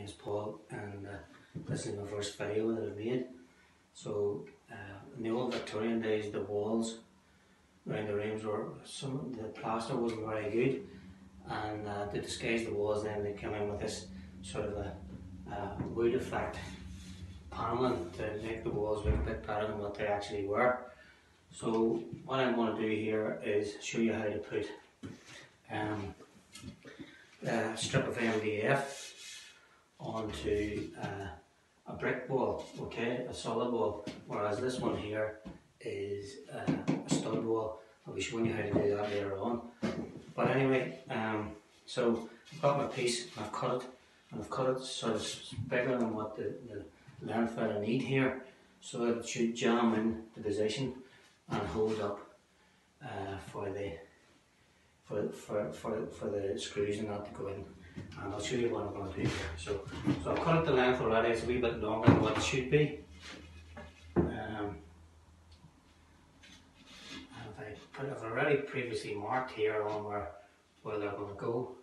is Paul, and this is my first video that I've made. So in the old Victorian days, the walls around the rooms were, the plaster wasn't very good, and to disguise the walls then they came in with this sort of a wood effect paneling to make the walls look a bit better than what they actually were. So what I'm going to do here is show you how to put a strip of MDF onto a brick wall, okay, a solid wall, whereas this one here is a stud wall. I'll be showing you how to do that later on. But anyway, so I've got my piece and I've cut it sort of bigger than what the length that I need here, so that it should jam in the position and hold up for the screws and that to go in. And I'll show you what I'm going to do here. So I've cut it the length already. It's a wee bit longer than what it should be. I've already previously marked here on where they're going to go,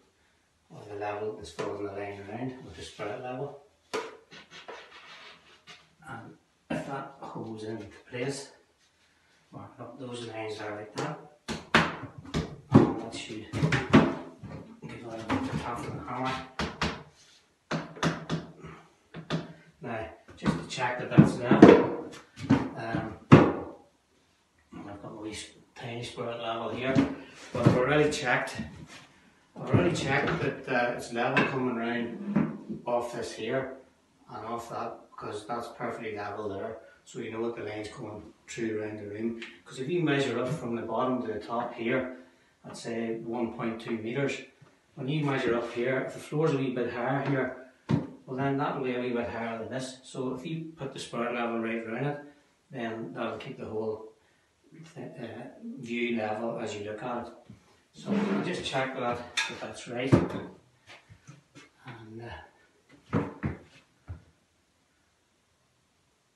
or the level is following the line around with the spirit level. And if that holds into place, mark up those lines there like that, and that should give out a bit of tap from the hammer. Now, just to check that that's level, I've got my wee tiny spirit level here, but I've already checked that it's level coming around off this here and off that, because that's perfectly level there, so you know what the line's going through around the room. Because if you measure up from the bottom to the top here, I'd say 1.2 metres, when you measure up here, if the floor's a wee bit higher here, well then that will be a wee bit higher than this. So if you put the spirit level right around it, then that'll keep the whole view level as you look at it. So I'll just check that that's right, and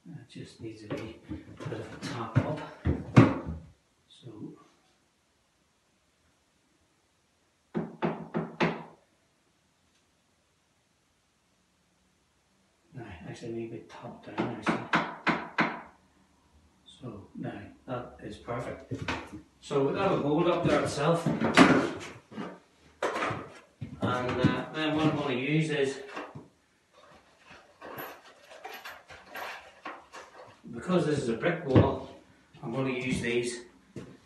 it just needs a wee bit of a top up. So now actually a wee bit top down actually. So now that is perfect. So that'll hold up there itself. And then what I'm going to use is, because this is a brick wall, I'm going to use these.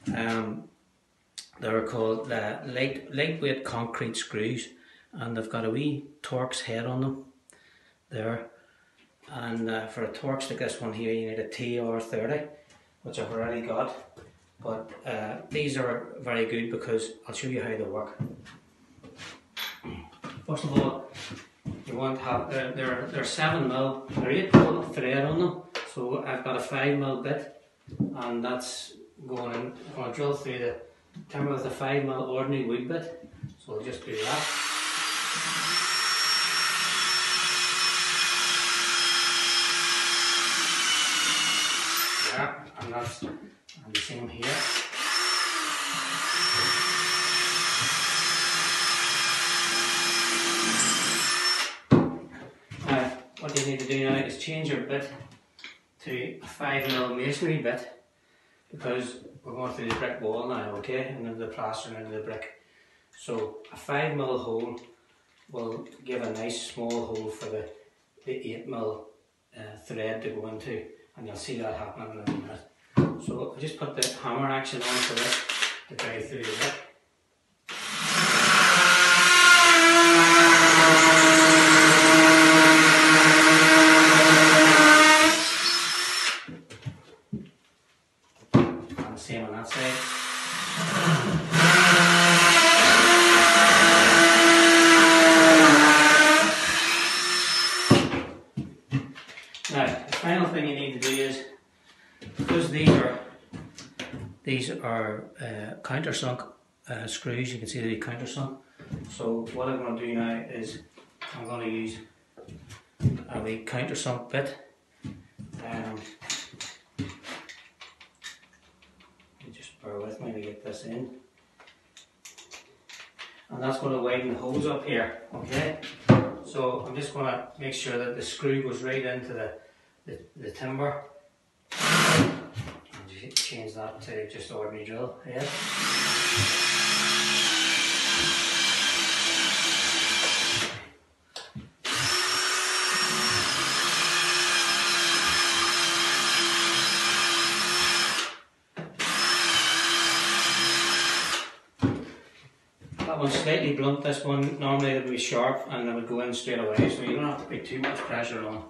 They're called lightweight concrete screws, and they've got a wee Torx head on them there. And for a Torx like this one here, you need a TR30, which I've already got. But these are very good because I'll show you how they work. First of all, you want to have, they're 7mm, they're 8mm thread on them. So I've got a 5mm bit, and that's going in. I'm going to drill through the timber with a 5mm ordinary wood bit. So I'll just do that. There, and that's the same here. Now, what you need to do now is change your bit to a 5mm masonry bit, because we're going through the brick wall now, okay, and then the plaster and into the brick. So a 5mm hole will give a nice small hole for the 8mm thread to go into, and you'll see that happening in a minute. So I just put the hammer action on for this to drive through the bit. And the same on that side. Now, the final thing you need to do is, because these are countersunk screws, you can see they're countersunk. So what I'm going to do now is I'm going to use a wee countersunk bit. Just bear with me to get this in. And that's going to widen the holes up here, okay? So I'm just going to make sure that the screw goes right into the timber. And change that to just ordinary drill head. That one's slightly blunt, this one. Normally it would be sharp and it would go in straight away, so you don't have to put too much pressure on.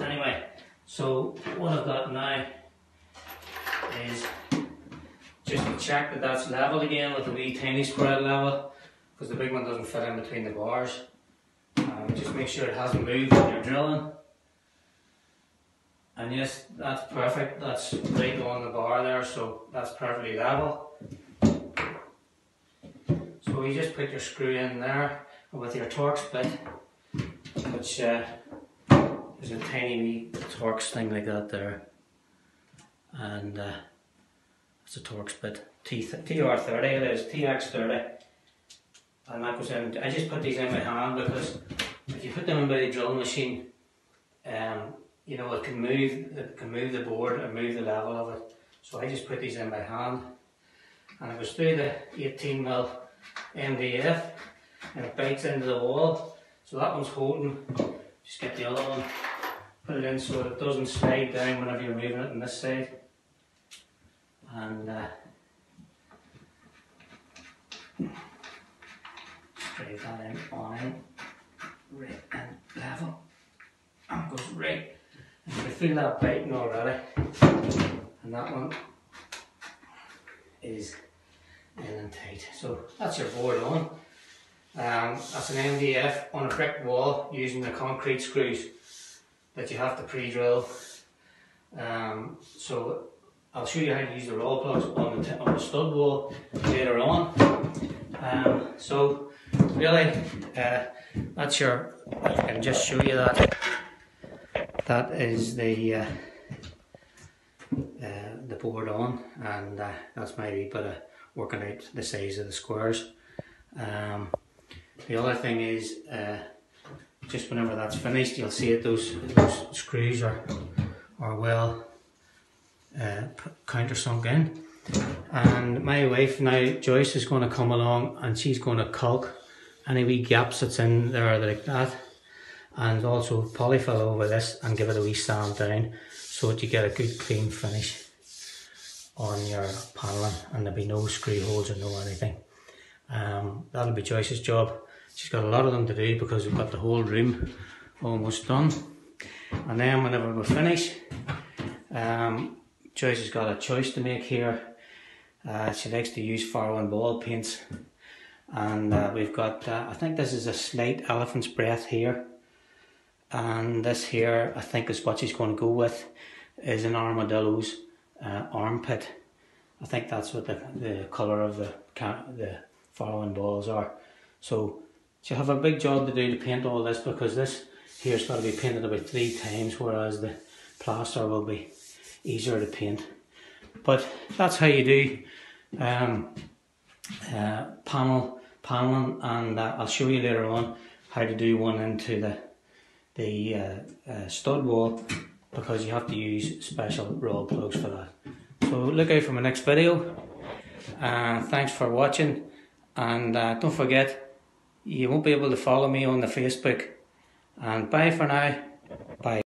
Anyway, so what I've got now is just to check that that's level again with the wee tiny spread level, because the big one doesn't fit in between the bars. Just make sure it hasn't moved when you're drilling. And yes, that's perfect, that's right on the bar there, so that's perfectly level. So you just put your screw in there with your Torx bit, which there's a tiny wee Torx thing like that there, and it's a Torx bit, TR30 it is, TX30, and that goes in. I just put these in my hand because if you put them in by the drill machine, you know, it can move the board and move the level of it. So I just put these in by hand, and it goes through the 18mm MDF and it bites into the wall. So that one's holding. Just get the other one, put it in so it doesn't slide down whenever you're moving it on this side. And straight that in, on in, right and level. And it goes right. And you can feel that biting already. And that one is in and tight. So that's your board on. That's an MDF on a brick wall using the concrete screws that you have to pre-drill. So I'll show you how to use the roll plugs on the stud wall later on. So really, that's your, I can just show you that. That is the board on, and that's my wee bit of working out the size of the squares. The other thing is, just whenever that's finished, you'll see it, those screws are well countersunk in. And my wife now, Joyce, is going to come along and she's going to caulk any wee gaps that's in there like that, and also polyfill over this and give it a wee sand down so that you get a good clean finish on your panelling and there'll be no screw holes or no anything. That'll be Joyce's job. She's got a lot of them to do because we've got the whole room almost done. And then whenever we finish, Joyce has got a choice to make here. She likes to use Farrow & Ball paints, and we've got, I think this is a slight elephant's breath here, and this here I think is what she's going to go with, is an armadillo's armpit. I think that's what the colour of the Farrow & Balls are. So she'll have a big job to do to paint all this, because this here's got to be painted about 3 times, whereas the plaster will be easier to paint. But that's how you do paneling, and I'll show you later on how to do one into the stud wall, because you have to use special roll plugs for that. So look out for my next video. Thanks for watching, and don't forget, you won't be able to follow me on the Facebook. And bye for now. Bye.